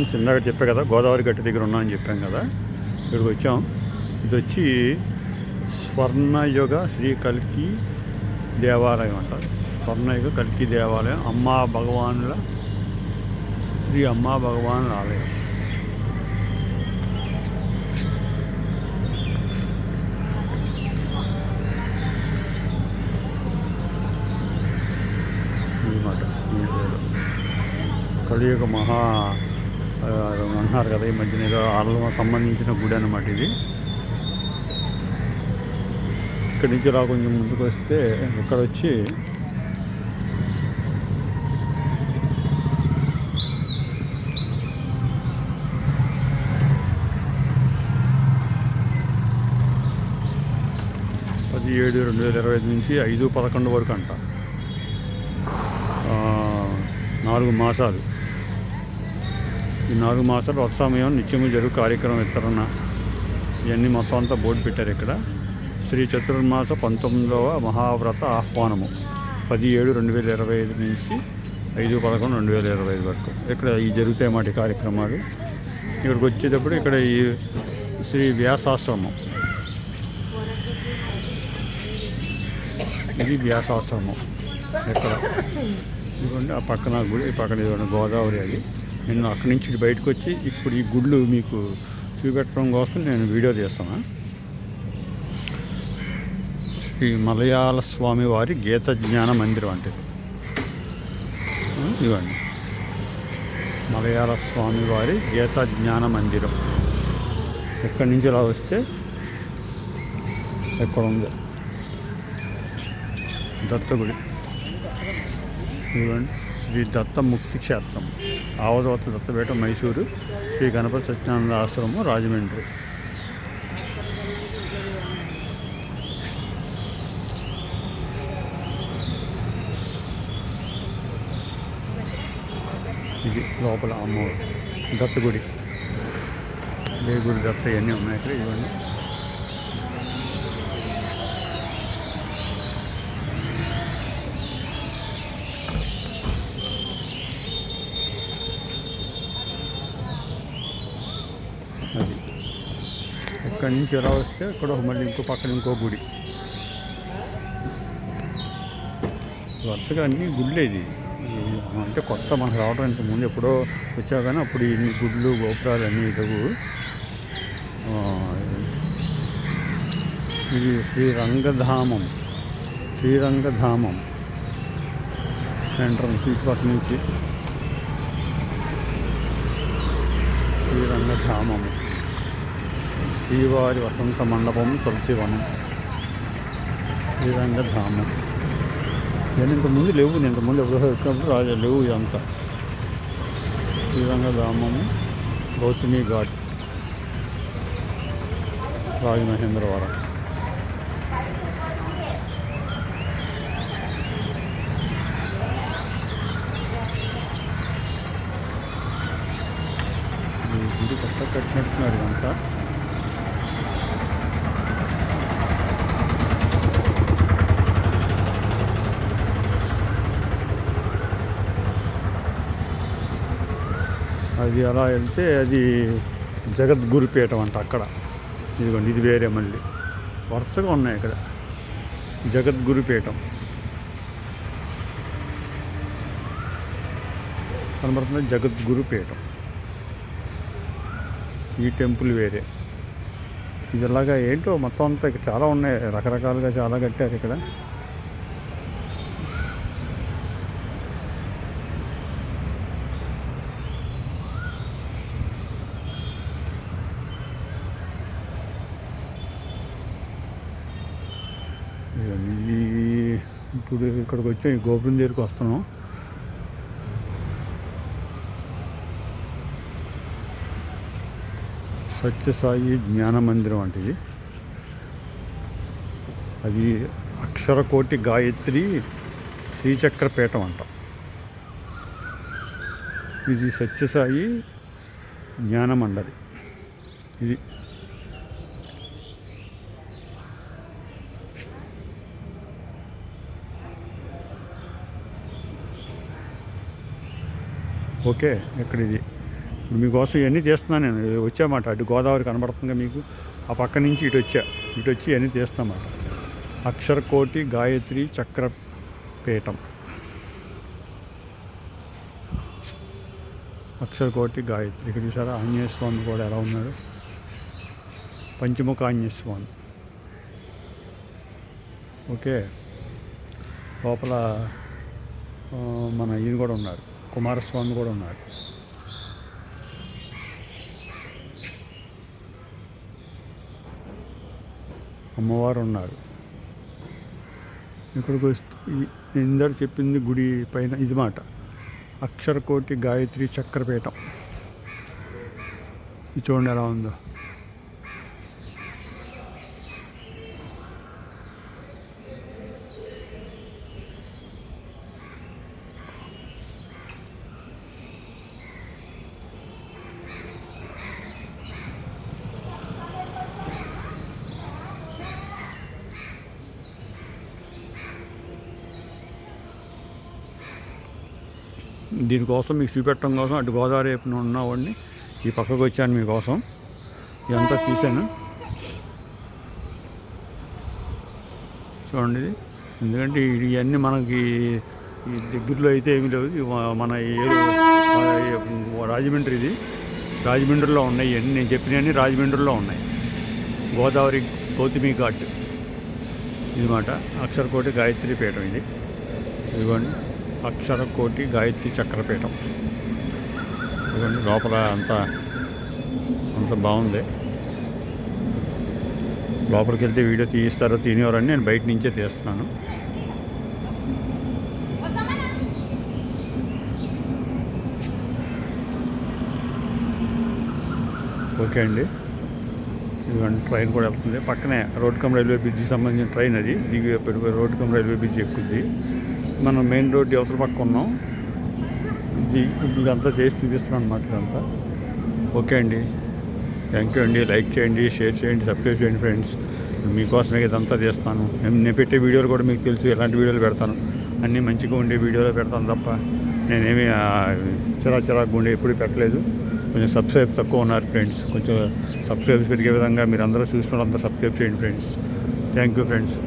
ఇందాక చెప్పా కదా, గోదావరి గట్టి దగ్గర ఉన్నామని చెప్పాం కదా. ఇక్కడికి వచ్చాం. ఇది వచ్చి స్వర్ణయుగ శ్రీ కల్కి దేవాలయం అంటారు. స్వర్ణయుగ కల్కి దేవాలయం, అమ్మా భగవానుల శ్రీ అమ్మా భగవానుల ఆలయం. అన్నమాట కలియుగ మహా అంటున్నారు కదా, ఈ మధ్యన ఏదో ఆలయం సంబంధించిన గుడి అన్నమాట ఇది. ఇక్కడి నుంచి కొంచెం ముందుకు వస్తే ఇక్కడ వచ్చి (17, 2025) నుంచి 5/11 వరకు అంట, 4 మాసాలు. ఈ 4 మాసాలు ఒక సమయం నిత్యము జరుగు కార్యక్రమం వితరణ ఇవన్నీ మొత్తం అంతా బోర్డు పెట్టారు ఇక్కడ. శ్రీ చతుర్మాస 19వ మహావ్రత ఆహ్వానము 17/2025 నుంచి 5/11/2025 వరకు ఇక్కడ ఈ జరుగుతాయి మాట కార్యక్రమాలు. ఇక్కడికి వచ్చేటప్పుడు ఇక్కడ ఈ శ్రీ వ్యాసాశ్రమం, ఇది వ్యాసాశ్రమం. ఇక్కడ ఇదిగోండి ఆ పక్కన గుడి, ఈ పక్కన ఇదిగోండి గోదావరి. అది నేను అక్కడి నుంచి బయటకు వచ్చి ఇప్పుడు ఈ గుళ్ళు మీకు చూపెట్టడం కోసం నేను వీడియో తీస్తాను. శ్రీ మలయాళ స్వామి వారి గీత జ్ఞాన మందిరం అంటే ఇవ్వండి, మలయాళ స్వామి వారి గీత జ్ఞాన మందిరం. ఎక్కడి నుంచి ఇలా వస్తే ఎక్కడ ఉంది దత్తగుడి. ఇవ్వండి శ్రీ దత్త ముక్తి క్షేత్రం, ఆవధవత దత్తపేట, మైసూరు. శ్రీ గణపతి సత్యానంద ఆశ్రమం, రాజమండ్రి. ఇది లోపల అమ్మవారు దత్తగుడి, గుడి దత్త ఇవన్నీ ఉన్నాయి ఇక్కడ. ఇవన్నీ అది ఎక్కడి నుంచి ఎలా వస్తే ఇక్కడ మళ్ళీ ఇంకో పక్కన ఇంకో గుడి. వరుసగా అన్ని గుళ్ళే. ఇది అంటే కొత్త మనకు రావడం, ఇంతకుముందు ఎప్పుడో వచ్చావు కానీ అప్పుడు ఇన్ని గుళ్ళు గోపురాలు అన్నీ లేవు. ఇది శ్రీరంగధామం, శ్రీరంగధామం ఎంట్రన్స్ ఇటుపక్క నుంచి. శ్రీరంగధామము, శ్రీవారి వసంత మండపం, తులసివనం, శ్రీరంగధామం. నేను ఇంతకుముందు లేవు, నేను ఇంతకుముందు ఎప్పుడో వచ్చినప్పుడు రాజా లేవు ఇదంతా. శ్రీరంగధామము, గౌతమి ఘాట్, రాజమహేంద్రవరం. గుడి కొత్త కట్టినట్టున్నారు ఇదంతా. అది అలా వెళ్తే అది జగద్గురుపీఠం అంట అక్కడ. ఇదిగోండి ఇది వేరే, మళ్ళీ వరుసగా ఉన్నాయి ఇక్కడ జగద్గురుపీఠం కనబడుతుంది. జగద్గురుపీఠం, ఈ టెంపుల్ వేరే. ఇది ఇలాగా ఏంటో మొత్తం అంతా ఇక్కడ చాలా ఉన్నాయి, రకరకాలుగా చాలా కట్టారు ఇక్కడ. ఇప్పుడు ఇక్కడికి వచ్చాం, ఈ గోపురం దగ్గరికి వస్తున్నాం. సత్యసాయి జ్ఞాన మందిరం అంటే ఇది. అది అక్షరకోటి గాయత్రి శ్రీచక్రపీఠం అంట. ఇది సత్యసాయి జ్ఞాన మండలి. ఇది ఓకే. ఇక్కడ ఇది ఇప్పుడు మీకోసం ఇవన్నీ తీస్తున్నాను నేను. వచ్చామాట అటు గోదావరి కనబడుతుందిగా మీకు, ఆ పక్క నుంచి ఇటు వచ్చి ఇవన్నీ తీస్తామాట. అక్షరకోటి గాయత్రి చక్రపీఠం. అక్షరకోటి గాయత్రి. ఇక్కడ చూసారా ఆంజనేయ స్వామి కూడా ఎలా ఉన్నాడు, పంచముఖ ఆంజనేయ స్వామి. ఓకే, లోపల మన ఈయన కూడా ఉన్నారు, కుమారస్వామి కూడా ఉన్నారు. అమ్మవారు ఉన్నారు. ఇక్కడికి వస్తే ఇందరు చెప్పింది గుడి పైన ఇది మాట, అక్షరకోటి గాయత్రి చక్రపీఠం. ఇది చూడండి ఎలా ఉందో. దీనికోసం మీకు చూపెట్టడం కోసం అటు గోదావరి వైపున ఉన్నవాడిని ఈ పక్కకు వచ్చాను మీకోసం. ఇదంతా తీసాను చూడండి. ఎందుకంటే ఇవన్నీ మనకి ఈ దగ్గరలో అయితే ఏమీ లేవు. మన రాజమండ్రిలో ఉన్నాయి ఇవన్నీ. నేను చెప్పినవన్నీ రాజమండ్రిలో ఉన్నాయి. గోదావరి గౌతమి ఘాట్ ఇది మాట. అక్షరకోటి గాయత్రి పీఠం ఇది. ఇదిగోండి అక్షరకోటి గాయత్రి చక్రపీఠం. ఇదిగోండి లోపల అంత బాగుంది. లోపలికి వెళ్తే వీడియో తీయిస్తారో తీనివారని నేను బయట నుంచే తీస్తున్నాను. ఓకే అండి. ఇదిగోండి ట్రైన్ కూడా వెళ్తుంది. పక్కనే రోడ్ కమ్ రైల్వే బ్రిడ్జికి సంబంధించిన ట్రైన్ అది దిగి రోడ్ కమ్ రైల్వే బ్రిడ్జ్ ఎక్కుద్ది. మనం మెయిన్ రోడ్డు అవతల పక్క ఉన్నాం. ఇదంతా చేసి చూపిస్తున్నాం అన్నమాట ఇదంతా. ఓకే అండి, థ్యాంక్ యూ అండి. లైక్ చేయండి, షేర్ చేయండి, సబ్స్క్రైబ్ చేయండి ఫ్రెండ్స్. మీకోసమే ఇదంతా చేస్తాను. నేను పెట్టే వీడియోలు కూడా మీకు తెలుసు ఎలాంటి వీడియోలు పెడతాను. అన్నీ మంచిగా ఉండే వీడియోలో పెడతాను తప్ప నేనేమి చిరాకు ఉండే ఎప్పుడు పెట్టలేదు. కొంచెం సబ్స్క్రైబ్ తక్కువ ఉన్నారు ఫ్రెండ్స్. కొంచెం సబ్స్క్రైబ్ పెరిగే విధంగా మీరు అందరూ చూస్తున్నారు, అంతా సబ్స్క్రైబ్ చేయండి ఫ్రెండ్స్. Thank you friends.